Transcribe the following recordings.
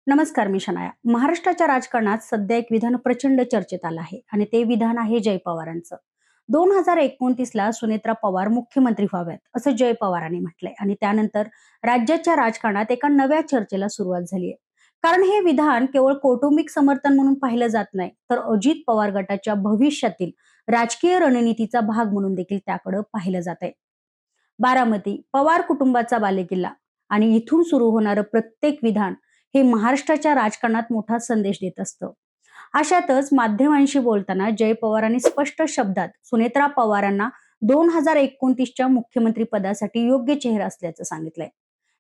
नमस्कार, मी शनाया. महाराष्ट्राच्या राजकारणात सध्या एक विधान प्रचंड चर्चेत आलं आहे आणि ते विधान आहे जय पवारांचं. 2029ला सुनेत्रा पवार मुख्यमंत्री व्हाव्यात असं जय पवारांनी म्हटलंय आणि त्यानंतर राज्याच्या राजकारणात एका नव्या चर्चेला सुरुवात झाली आहे. कारण हे विधान केवळ कौटुंबिक समर्थन म्हणून पाहिलं जात नाही, तर अजित पवार गटाच्या भविष्यातील राजकीय रणनीतीचा भाग म्हणून देखील त्याकडे पाहिलं जात आहे. बारामती पवार कुटुंबाचा बालेकिल्ला आणि इथून सुरू होणारं प्रत्येक विधान हे महाराष्ट्राच्या राजकारणात मोठा संदेश देत असतं. अशातच माध्यमांशी बोलताना जय पवारांनी स्पष्ट शब्दात सुनेत्रा पवारांना 2029च्या मुख्यमंत्री पदासाठी योग्य चेहरा असल्याचं सांगितलंय.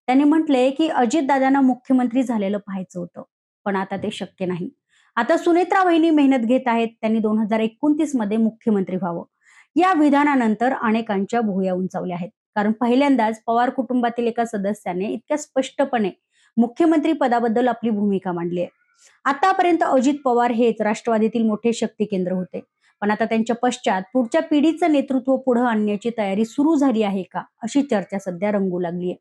त्यांनी म्हटलंय की अजितदादांना मुख्यमंत्री झालेलं पाहायचं होतं, पण आता ते शक्य नाही. आता सुनेत्रा वहिनी मेहनत घेत आहेत, त्यांनी 2029 मध्ये मुख्यमंत्री व्हावं. या विधानानंतर अनेकांच्या भुवया उंचावल्या आहेत, कारण पहिल्यांदाच पवार कुटुंबातील एका सदस्याने इतक्या स्पष्टपणे मुख्यमंत्री पदाबद्दल आपली भूमिका मांडली आहे. आतापर्यंत अजित पवार हेच राष्ट्रवादीतील मोठे शक्ती केंद्र होते, पण आता त्यांच्या पश्चात पुढच्या पिढीचं नेतृत्व पुढे आणण्याची तयारी सुरू झाली आहे का, अशी चर्चा सध्या रंगू लागली आहे.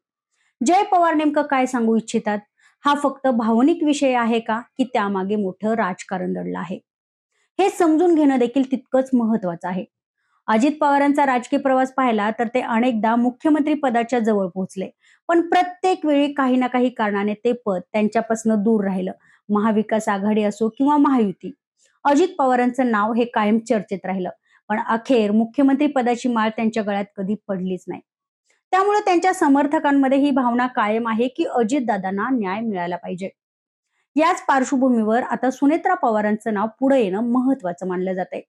जय पवार नेमकं काय सांगू इच्छितात? हा फक्त भावनिक विषय आहे का, की त्यामागे मोठं राजकारण दडलं आहे? हे समजून घेणं देखील तितकंच महत्वाचं आहे. अजित पवारांचा राजकीय प्रवास पाहिला तर ते अनेकदा मुख्यमंत्री पदाच्या जवळ पोहोचले, पण प्रत्येक वेळी काही ना काही कारणाने ते पद त्यांच्यापासून दूर राहिलं. महाविकास आघाडी असो किंवा महायुती, अजित पवारांचं नाव हे कायम चर्चेत राहिलं, पण अखेर मुख्यमंत्री पदाची माळ त्यांच्या गळ्यात कधी पडलीच नाही. त्यामुळे त्यांच्या समर्थकांमध्ये ही भावना कायम आहे की अजितदादांना न्याय मिळाला पाहिजे. याच पार्श्वभूमीवर आता सुनेत्रा पवारांचं नाव पुढे येणं महत्वाचं मानलं जात आहे.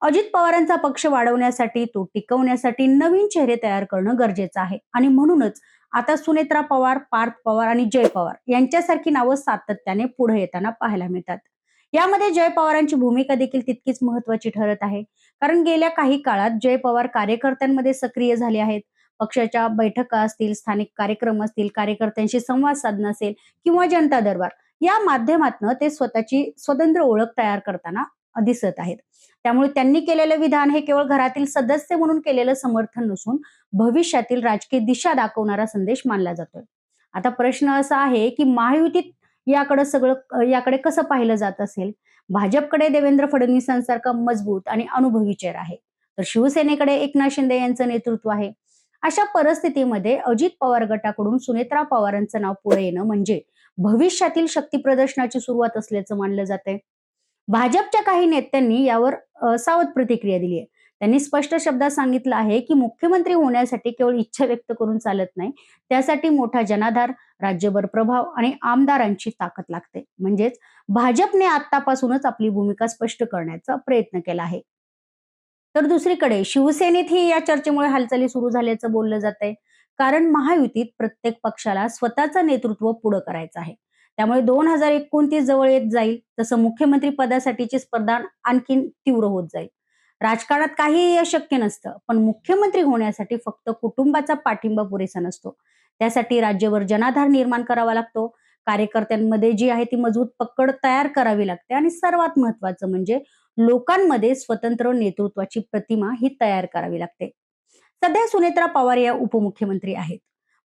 अजित पवारांचा पक्ष वाढवण्यासाठी, तो टिकवण्यासाठी नवीन चेहरे तयार करणं गरजेचं आहे आणि म्हणूनच आता सुनेत्रा पवार, पार्थ पवार आणि जय पवार यांच्यासारखी नावं सातत्याने पुढे येताना पाहायला मिळतात. यामध्ये जय पवारांची भूमिका देखील तितकीच महत्वाची ठरत आहे, कारण गेल्या काही काळात जय पवार कार्यकर्त्यांमध्ये सक्रिय झाले आहेत. पक्षाच्या बैठका असतील, स्थानिक कार्यक्रम असतील, कार्यकर्त्यांशी संवाद साधणं असेल किंवा जनता दरबार, या माध्यमातून ते स्वतःची स्वतंत्र ओळख तयार करताना दिसत आहेत. त्यामुळे त्यांनी केलेलं विधान हे केवळ घरातील सदस्य म्हणून केलेलं समर्थन नसून भविष्यातील राजकीय दिशा दाखवणारा संदेश मानला जातोय. आता प्रश्न असा आहे की महायुतीत याकडे कसं पाहिलं जात असेल? भाजपकडे देवेंद्र फडणवीसांसारखा मजबूत आणि अनुभवी चेहरा आहे, तर शिवसेनेकडे एकनाथ शिंदे यांचं नेतृत्व आहे. अशा परिस्थितीमध्ये अजित पवार गटाकडून सुनेत्रा पवारांचं नाव पुढे येणं म्हणजे भविष्यातील शक्ती प्रदर्शनाची सुरुवात असल्याचं मानलं जातंय. भाजपच्या काही नेत्यांनी यावर सावध प्रतिक्रिया दिली आहे. त्यांनी स्पष्ट शब्दात सांगितलं आहे की मुख्यमंत्री होण्यासाठी केवळ इच्छा व्यक्त करून चालत नाही, त्यासाठी मोठा जनाधार, राज्यभर प्रभाव आणि आमदारांची ताकद लागते. म्हणजेच भाजपने आतापासूनच आपली भूमिका स्पष्ट करण्याचा प्रयत्न केला आहे. तर दुसरीकडे शिवसेनेतही या चर्चेमुळे हालचाली सुरू झाल्याचं बोललं जात आहे, कारण महायुतीत प्रत्येक पक्षाला स्वतःचं नेतृत्व पुढे करायचं आहे. त्यामुळे 2029 जवळ येत जाईल तसं मुख्यमंत्री पदासाठीची स्पर्धा आणखीन तीव्र होत जाईल. राजकारणात काहीही अशक्य नसतं, पण मुख्यमंत्री होण्यासाठी फक्त कुटुंबाचा पाठिंबा पुरेसा नसतो. त्यासाठी राज्यभर जनाधार निर्माण करावा लागतो. कार्यकर्त्यांमध्ये जी आहे ती मजबूत पकड तयार करावी लागते आणि सर्वात महत्वाचं म्हणजे लोकांमध्ये स्वतंत्र नेतृत्वाची प्रतिमा ही तयार करावी लागते. सध्या सुनेत्रा पवार या उपमुख्यमंत्री आहेत,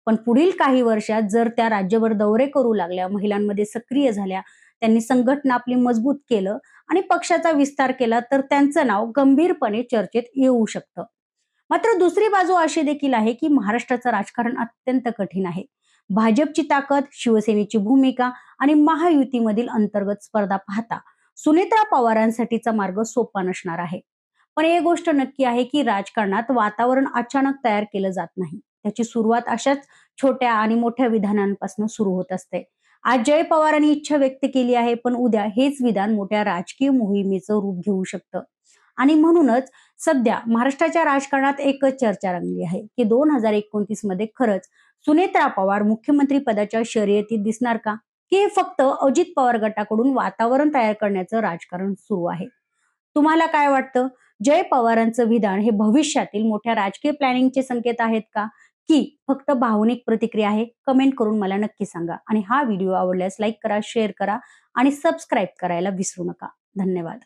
पण पुढील काही वर्षात जर त्या राज्यभर दौरे करू लागल्या, महिलांमध्ये सक्रिय झाल्या, त्यांनी संघटना आपली मजबूत केलं आणि पक्षाचा विस्तार केला, तर त्यांचं नाव गंभीरपणे चर्चेत येऊ शकतं. मात्र दुसरी बाजू अशी देखील आहे की महाराष्ट्राचं राजकारण अत्यंत कठीण आहे. भाजपची ताकद, शिवसेनेची भूमिका आणि महायुतीमधील अंतर्गत स्पर्धा पाहता सुनेत्रा पवारांसाठीचा मार्ग सोपा नसणार आहे. पण एक गोष्ट नक्की आहे की राजकारणात वातावरण अचानक तयार केलं जात नाही. त्याची सुरुवात अशाच छोट्या आणि मोठ्या विधानांपासून सुरू होत असते. आज जय पवारांनी इच्छा व्यक्त केली आहे, पण उद्या हेच विधान मोठ्या राजकीय मोहिमेचं रूप घेऊ शकतं. आणि म्हणूनच सध्या महाराष्ट्राच्या राजकारणात एकच चर्चा रंगली आहे की 2029 मध्ये खरंच सुनेत्रा पवार मुख्यमंत्री पदाच्या शर्यतीत दिसणार का, की हे फक्त अजित पवार गटाकडून वातावरण तयार करण्याचं राजकारण सुरू आहे? तुम्हाला काय वाटतं? जय पवारांचं विधान हे भविष्यातील मोठ्या राजकीय प्लॅनिंगचे संकेत आहेत का, की फक्त भावनिक प्रतिक्रिया आहे? कमेंट करून मला नक्की सांगा. आणि हा व्हिडिओ आवडल्यास लाईक करा, शेअर करा आणि सबस्क्राईब करायला विसरू नका. धन्यवाद.